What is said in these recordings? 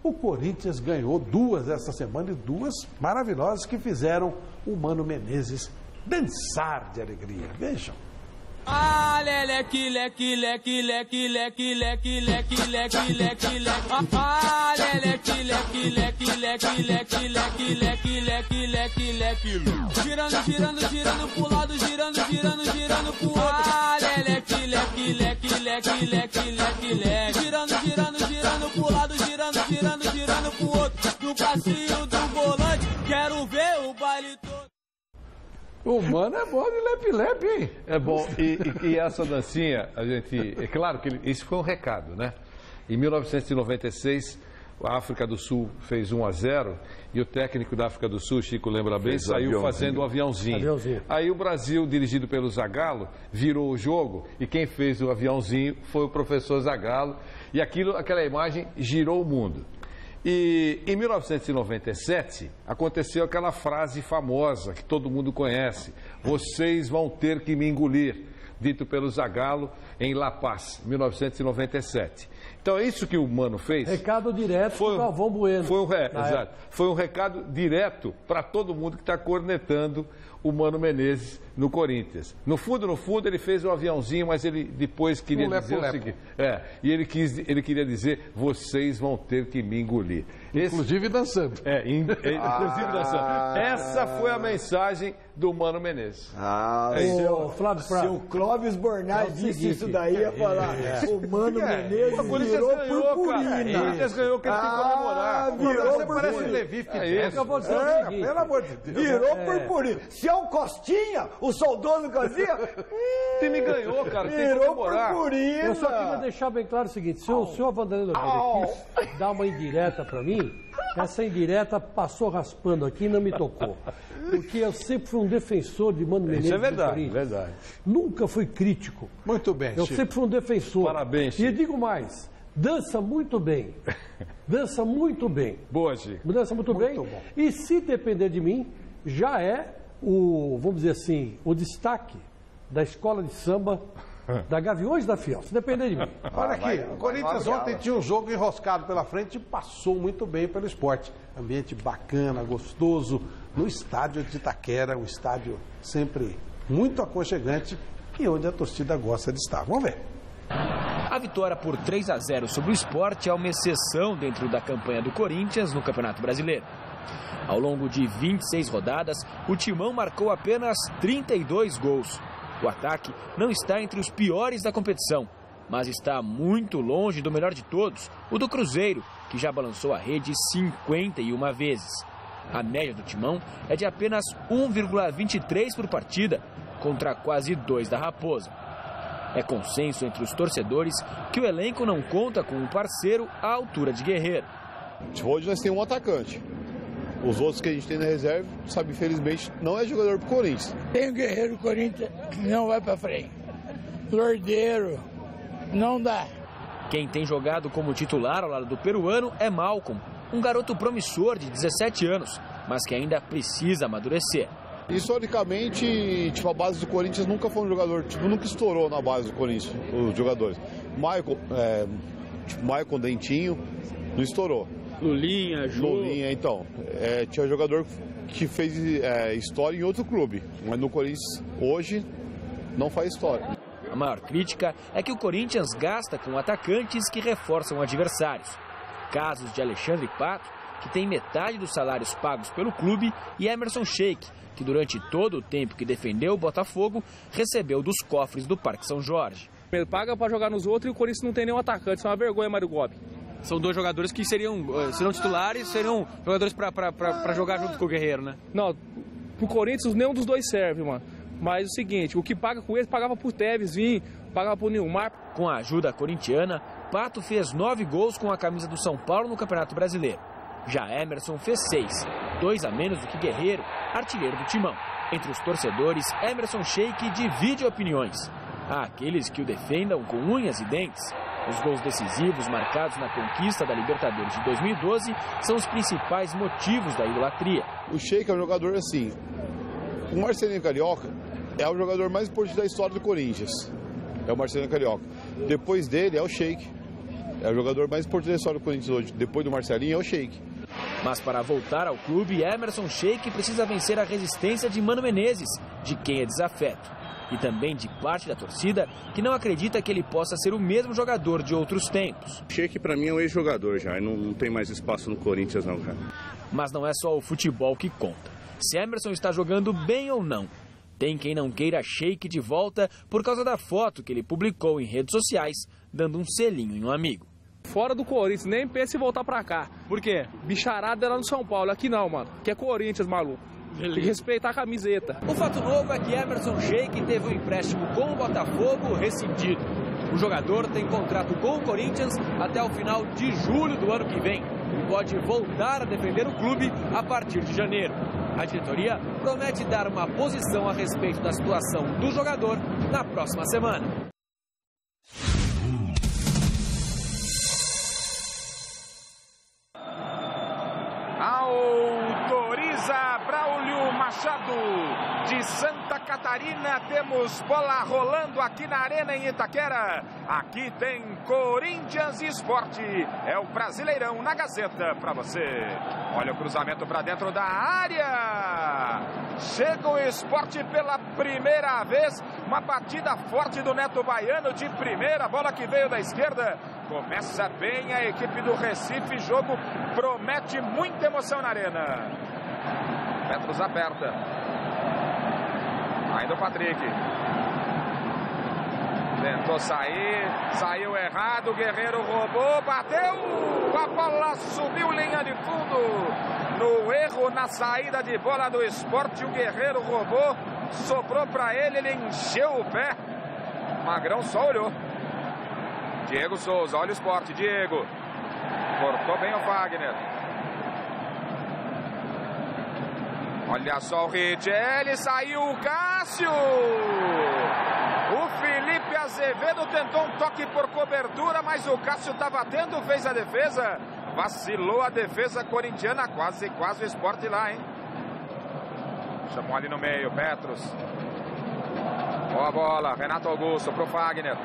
O Corinthians ganhou 2 essa semana e 2 maravilhosas que fizeram o Mano Menezes dançar de alegria. Vejam. Ah, leque, leque, leque, leque, leque, leque, leque, leque, leque, leque. Ah, leque, leque, leque, leque, leque, leque, leque, leque, leque, leque. Girando, girando, girando pro lado, girando, girando, girando pro outro. Ah, leque, leque, leque, leque, leque, leque, leque. Girando, girando, girando pro lado, girando, girando, girando pro outro. No passeio do volante, quero ver o baile todo. O Mano é bom de lepe-lepe, hein? É bom. E essa dancinha, a gente... É claro que isso foi um recado, né? Em 1996, a África do Sul fez 1-0 e o técnico da África do Sul, Chico lembra bem, saiu fazendo o aviãozinho. Aí o Brasil, dirigido pelo Zagallo, virou o jogo e quem fez o aviãozinho foi o professor Zagallo. E aquela imagem girou o mundo. E em 1997 aconteceu aquela frase famosa que todo mundo conhece: vocês vão ter que me engolir, dito pelo Zagallo em La Paz, 1997. Então é isso que o Mano fez. Recado direto para o Galvão Bueno. Exato. Foi um recado direto para todo mundo que está cornetando o Mano Menezes no Corinthians. No fundo, ele fez o aviãozinho, mas ele depois queria dizer o seguinte. Ele queria dizer: vocês vão ter que me engolir. Inclusive dançando. Inclusive dançando. Essa foi a mensagem do Mano Menezes. Flávio Prado. Se o Clóvis Bornai disse isso daí, ia falar: o Mano Menezes virou purpurina. O Corinthians ganhou, que ele tem que comemorar. Você parece Levi Fidelis. Pelo amor de Deus. Virou purpurina. Se é um Costinha, o saudoso Costinha... O time ganhou, cara. Virou purpurina. Eu só queria deixar bem claro o seguinte: se o senhor Vanderlei Nogueira quis dar uma indireta para mim, essa indireta passou raspando aqui e não me tocou. Porque eu sempre fui um defensor de Mano Menezes. Isso é verdade, Nunca fui crítico. Muito bem, Eu sempre fui um defensor. Parabéns, Chico. E digo mais: dança muito bem. Dança muito bem. Boa, Chico. Dança muito bem. Bom. E se depender de mim, já é vamos dizer assim, o destaque da escola de samba da Gaviões da Fiel. Se depender de mim. Olha aqui, o Corinthians ontem tinha um jogo enroscado pela frente e passou muito bem pelo esporte. Ambiente bacana, gostoso, no estádio de Itaquera, um estádio sempre muito aconchegante e onde a torcida gosta de estar. Vamos ver. A vitória por 3-0 sobre o Sport é uma exceção dentro da campanha do Corinthians no Campeonato Brasileiro. Ao longo de 26 rodadas, o Timão marcou apenas 32 gols. O ataque não está entre os piores da competição, mas está muito longe do melhor de todos, o do Cruzeiro, que já balançou a rede 51 vezes. A média do Timão é de apenas 1,23 por partida, contra quase 2 da Raposa. É consenso entre os torcedores que o elenco não conta com um parceiro à altura de Guerreiro. Hoje nós temos um atacante. Os outros que a gente tem na reserva, sabe, infelizmente, não é jogador pro Corinthians. Tem o Guerreiro do Corinthians, não vai pra frente. Lordeiro, não dá. Quem tem jogado como titular ao lado do peruano é Malcom, um garoto promissor de 17 anos, mas que ainda precisa amadurecer. Historicamente, a base do Corinthians nunca foi um jogador, nunca estourou na base do Corinthians, os jogadores. Maicon, Dentinho, não estourou. Lulinha, então. Tinha jogador que fez história em outro clube, mas no Corinthians hoje não faz história. A maior crítica é que o Corinthians gasta com atacantes que reforçam adversários. Casos de Alexandre Pato, que tem metade dos salários pagos pelo clube, e Emerson Sheik, que durante todo o tempo que defendeu o Botafogo, recebeu dos cofres do Parque São Jorge. Ele paga para jogar nos outros e o Corinthians não tem nenhum atacante, isso é uma vergonha, Mário Gobi. São dois jogadores que seriam, se não titulares, seriam jogadores para jogar junto com o Guerreiro, né? Não, pro Corinthians nenhum dos dois serve, mano. Mas é o seguinte, o que paga com eles, pagava pro Tevez vir, pagava pro Nilmar. Com a ajuda corintiana, Pato fez 9 gols com a camisa do São Paulo no Campeonato Brasileiro. Já Emerson fez 6, 2 a menos do que Guerreiro, artilheiro do Timão. Entre os torcedores, Emerson Sheik divide opiniões. Há aqueles que o defendam com unhas e dentes. Os gols decisivos marcados na conquista da Libertadores de 2012 são os principais motivos da idolatria. O Sheik é um jogador assim. O Marcelinho Carioca é o jogador mais importante da história do Corinthians. É o Marcelinho Carioca. Depois dele é o Sheik. É o jogador mais importante da história do Corinthians hoje, depois do Marcelinho, é o Sheik. Mas para voltar ao clube, Emerson Sheik precisa vencer a resistência de Mano Menezes, de quem é desafeto. E também de parte da torcida, que não acredita que ele possa ser o mesmo jogador de outros tempos. Sheik, para mim, é um ex-jogador já, não tem mais espaço no Corinthians não, cara. Mas não é só o futebol que conta. Se Emerson está jogando bem ou não. Tem quem não queira Sheik de volta por causa da foto que ele publicou em redes sociais, dando um selinho em um amigo. Fora do Corinthians, nem pensa em voltar pra cá. Por quê? Bicharada é lá no São Paulo, aqui não, mano. Aqui é Corinthians, maluco. Tem que respeitar a camiseta. O fato novo é que Emerson Sheik teve um empréstimo com o Botafogo rescindido. O jogador tem contrato com o Corinthians até o final de julho do ano que vem e pode voltar a defender o clube a partir de janeiro. A diretoria promete dar uma posição a respeito da situação do jogador na próxima semana. Autoriza Braulio Machado de Santa Catarina. Temos bola rolando aqui na Arena em Itaquera. Aqui tem Corinthians e Sport. É o Brasileirão na Gazeta para você. Olha o cruzamento para dentro da área. Chega o Sport pela primeira vez. Uma batida forte do Neto Baiano de primeira. Bola que veio da esquerda. Começa bem a equipe do Recife. Jogo promete muita emoção na Arena. Petros aperta. Ainda o Patrick. Tentou sair. Saiu errado. Guerreiro roubou. Bateu. A bola subiu linha de fundo. No erro na saída de bola do Sport. O Guerreiro roubou. Sobrou para ele. Ele encheu o pé. Magrão só olhou. Diego Souza, olha o Sport, Diego. Cortou bem o Fagner. Olha só o Richelli, saiu o Cássio. O Felipe Azevedo tentou um toque por cobertura, mas o Cássio estava atento, fez a defesa. Vacilou a defesa corintiana, quase o Sport lá, hein? Chamou ali no meio, Petros. Boa bola, Renato Augusto pro Fagner.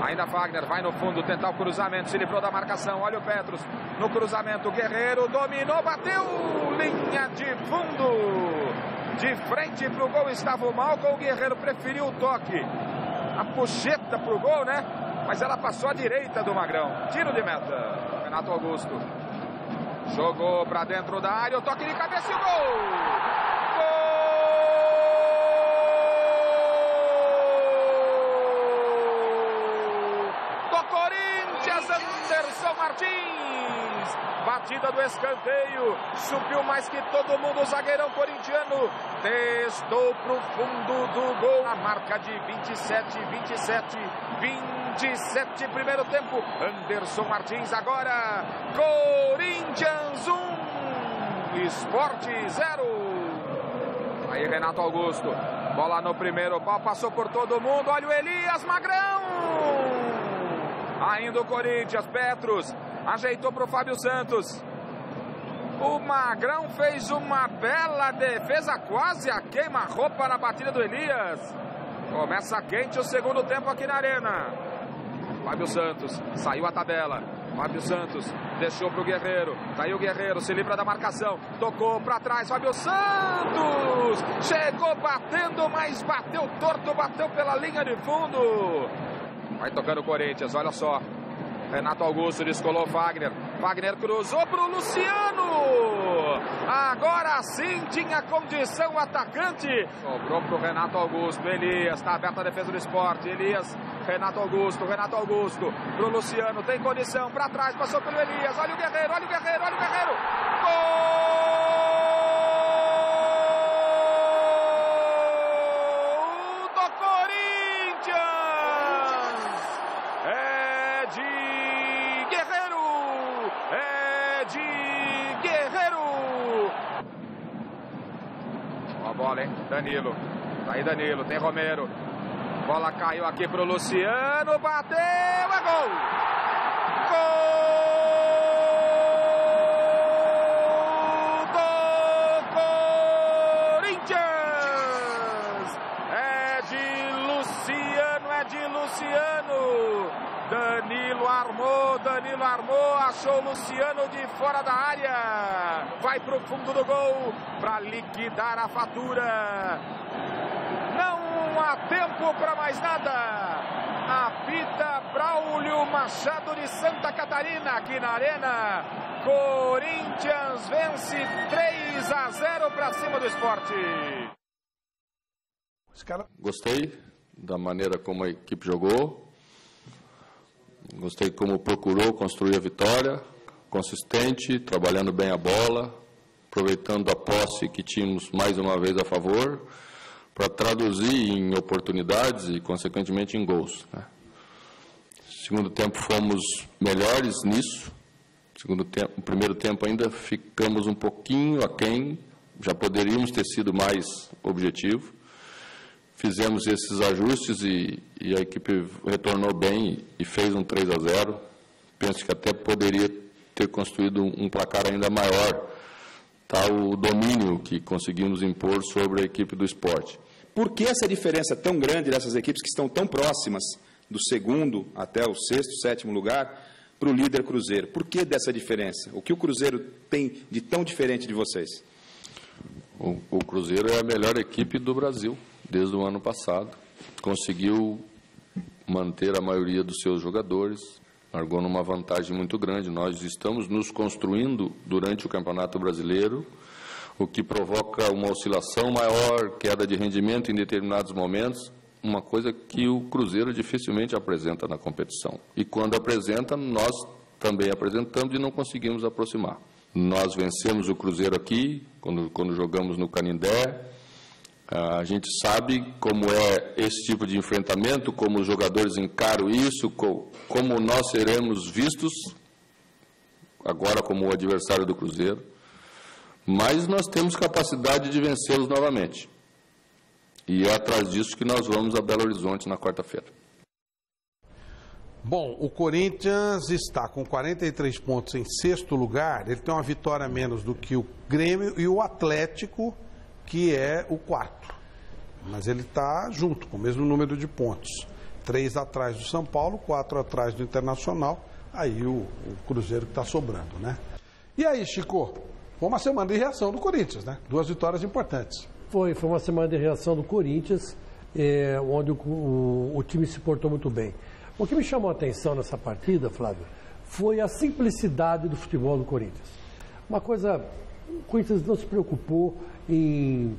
Ainda Fagner vai no fundo tentar o cruzamento, se livrou da marcação, olha o Petros no cruzamento, Guerreiro dominou, bateu, linha de fundo, de frente pro gol estava o Malcom, o Guerreiro preferiu o toque, a puxeta pro gol, né? Mas ela passou à direita do Magrão, tiro de meta, Renato Augusto, jogou pra dentro da área, o toque de cabeça e o gol! Anderson Martins, batida do escanteio, subiu mais que todo mundo, o zagueirão corintiano, testou pro fundo do gol, a marca de 27, primeiro tempo, Anderson Martins agora, Corinthians 1, Sport 0, aí Renato Augusto, bola no primeiro pau, passou por todo mundo, olha o Elias, Magrão! Ainda o Corinthians, Petros, ajeitou para o Fábio Santos. O Magrão fez uma bela defesa, quase a queima-roupa na batida do Elias. Começa quente o segundo tempo aqui na Arena. Fábio Santos, saiu a tabela. Fábio Santos deixou para o Guerreiro. Daí o Guerreiro se livra da marcação. Tocou para trás, Fábio Santos. Chegou batendo, mas bateu torto, bateu pela linha de fundo. Vai tocando o Corinthians, olha só. Renato Augusto descolou o Fagner. Fagner cruzou para o Luciano. Agora sim tinha condição o atacante. Sobrou para o Renato Augusto. Elias, está aberta a defesa do Sport. Elias, Renato Augusto para o Luciano. Tem condição, para trás, passou pelo Elias. Olha o Guerreiro, olha o Guerreiro, olha o Guerreiro. Gol! Bola, hein? Danilo. Tá aí Danilo, tem Romero. Bola caiu aqui pro Luciano, bateu, é gol! Gol do Corinthians! É de Luciano, Danilo desarmou, achou o Luciano de fora da área. Vai para o fundo do gol para liquidar a fatura. Não há tempo para mais nada. Apita Braulio Machado de Santa Catarina aqui na Arena. Corinthians vence 3-0 para cima do Sport. Gostei da maneira como a equipe jogou. Gostei como procurou construir a vitória. Consistente, trabalhando bem a bola, aproveitando a posse que tínhamos mais uma vez a favor, para traduzir em oportunidades e, consequentemente, em gols. Né? Segundo tempo fomos melhores nisso. No primeiro tempo ainda ficamos um pouquinho aquém, já poderíamos ter sido mais objetivo. Fizemos esses ajustes e a equipe retornou bem e fez um 3-0. Penso que até poderia ter construído um placar ainda maior, tá, o domínio que conseguimos impor sobre a equipe do Sport. Por que essa diferença tão grande dessas equipes que estão tão próximas do segundo até o sexto, sétimo lugar para o líder Cruzeiro? Por que dessa diferença? O que o Cruzeiro tem de tão diferente de vocês? O Cruzeiro é a melhor equipe do Brasil desde o ano passado. Conseguiu manter a maioria dos seus jogadores, largou numa vantagem muito grande. Nós estamos nos construindo durante o Campeonato Brasileiro, o que provoca uma oscilação maior, queda de rendimento em determinados momentos, uma coisa que o Cruzeiro dificilmente apresenta na competição. E quando apresenta, nós também apresentamos e não conseguimos aproximar. Nós vencemos o Cruzeiro aqui, quando jogamos no Canindé. A gente sabe como é esse tipo de enfrentamento, como os jogadores encaram isso, como nós seremos vistos agora como o adversário do Cruzeiro. Mas nós temos capacidade de vencê-los novamente. E é atrás disso que nós vamos a Belo Horizonte na quarta-feira. Bom, o Corinthians está com 43 pontos em sexto lugar. Ele tem uma vitória a menos do que o Grêmio e o Atlético, que é o quarto. Mas ele está junto, com o mesmo número de pontos. 3 atrás do São Paulo, 4 atrás do Internacional. Aí o Cruzeiro que está sobrando, né? E aí, Chico? Foi uma semana de reação do Corinthians, né? 2 vitórias importantes. Foi uma semana de reação do Corinthians, onde o time se portou muito bem. O que me chamou a atenção nessa partida, Flávio, foi a simplicidade do futebol do Corinthians. Uma coisa, o Corinthians não se preocupou em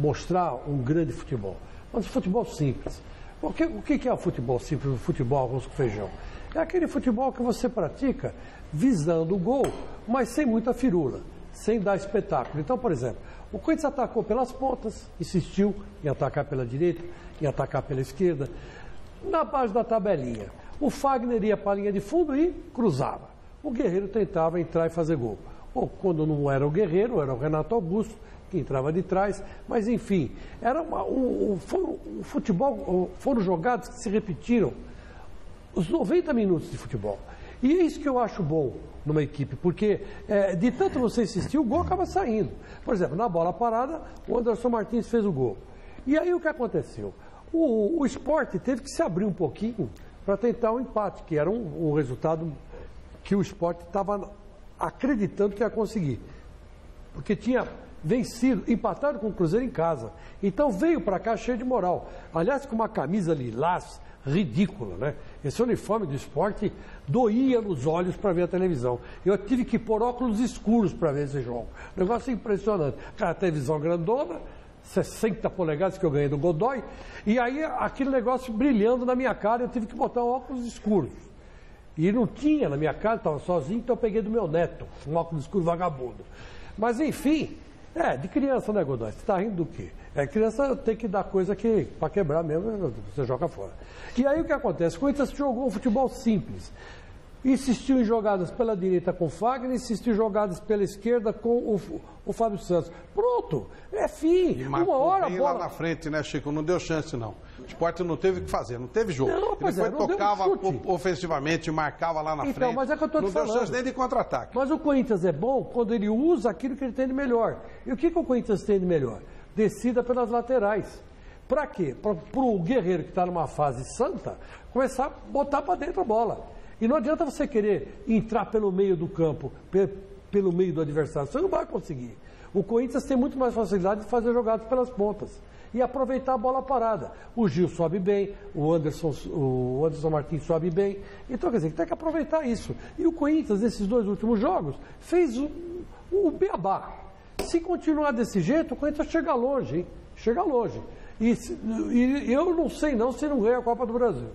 mostrar um grande futebol, mas um futebol simples. O que é o futebol simples, o futebol arroz com feijão? É aquele futebol que você pratica visando o gol, mas sem muita firula, sem dar espetáculo. Então, por exemplo, o Corinthians atacou pelas pontas, insistiu em atacar pela direita, em atacar pela esquerda, na base da tabelinha. O Fagner ia para a linha de fundo e cruzava. O Guerreiro tentava entrar e fazer gol. Ou quando não era o Guerreiro, era o Renato Augusto, que entrava de trás. Mas, enfim, era o futebol, foram jogadas que se repetiram os 90 minutos de futebol. E é isso que eu acho bom numa equipe, porque de tanto você insistir, o gol acaba saindo. Por exemplo, na bola parada, o Anderson Martins fez o gol. E aí o que aconteceu? O Sport teve que se abrir um pouquinho para tentar um empate, que era um resultado que o Sport estava acreditando que ia conseguir. Porque tinha vencido, empatado com o Cruzeiro em casa. Então veio para cá cheio de moral. Aliás, com uma camisa lilás ridícula, né? Esse uniforme do Sport doía nos olhos para ver a televisão. Eu tive que pôr óculos escuros para ver esse jogo. Negócio impressionante. Aquela televisão grandona, 60 polegadas que eu ganhei do Godoy, e aí aquele negócio brilhando na minha cara, eu tive que botar óculos escuros. E não tinha na minha cara, estava sozinho, então eu peguei do meu neto, um óculos escuro vagabundo. Mas enfim, de criança, né, Godoy? Você está rindo do quê? Criança tem que dar coisa que, para quebrar mesmo, você joga fora. E aí o que acontece? O Corinthians jogou um futebol simples. Insistiu em jogadas pela direita com o Fagner, insistiu em jogadas pela esquerda com o Fábio Santos. Pronto, é fim. Uma hora a bola lá na frente, né, Chico? Não deu chance, não. O Sport não teve o que fazer, não teve jogo. Não, ele tocava ofensivamente, marcava lá na frente. Mas é que eu estou te falando. Não deu chance nem de contra-ataque. Mas o Corinthians é bom quando ele usa aquilo que ele tem de melhor. E o que o Corinthians tem de melhor? Descida pelas laterais. Para quê? Para o Guerreiro, que está numa fase santa, começar a botar para dentro a bola. E não adianta você querer entrar pelo meio do campo, pelo meio do adversário. Você não vai conseguir. O Corinthians tem muito mais facilidade de fazer jogadas pelas pontas e aproveitar a bola parada. O Gil sobe bem, o Anderson Martins sobe bem. Então, quer dizer, tem que aproveitar isso. E o Corinthians, nesses 2 últimos jogos, fez o beabá. Se continuar desse jeito, o Corinthians chega longe, hein? Chega longe. E eu não sei não se não ganha a Copa do Brasil.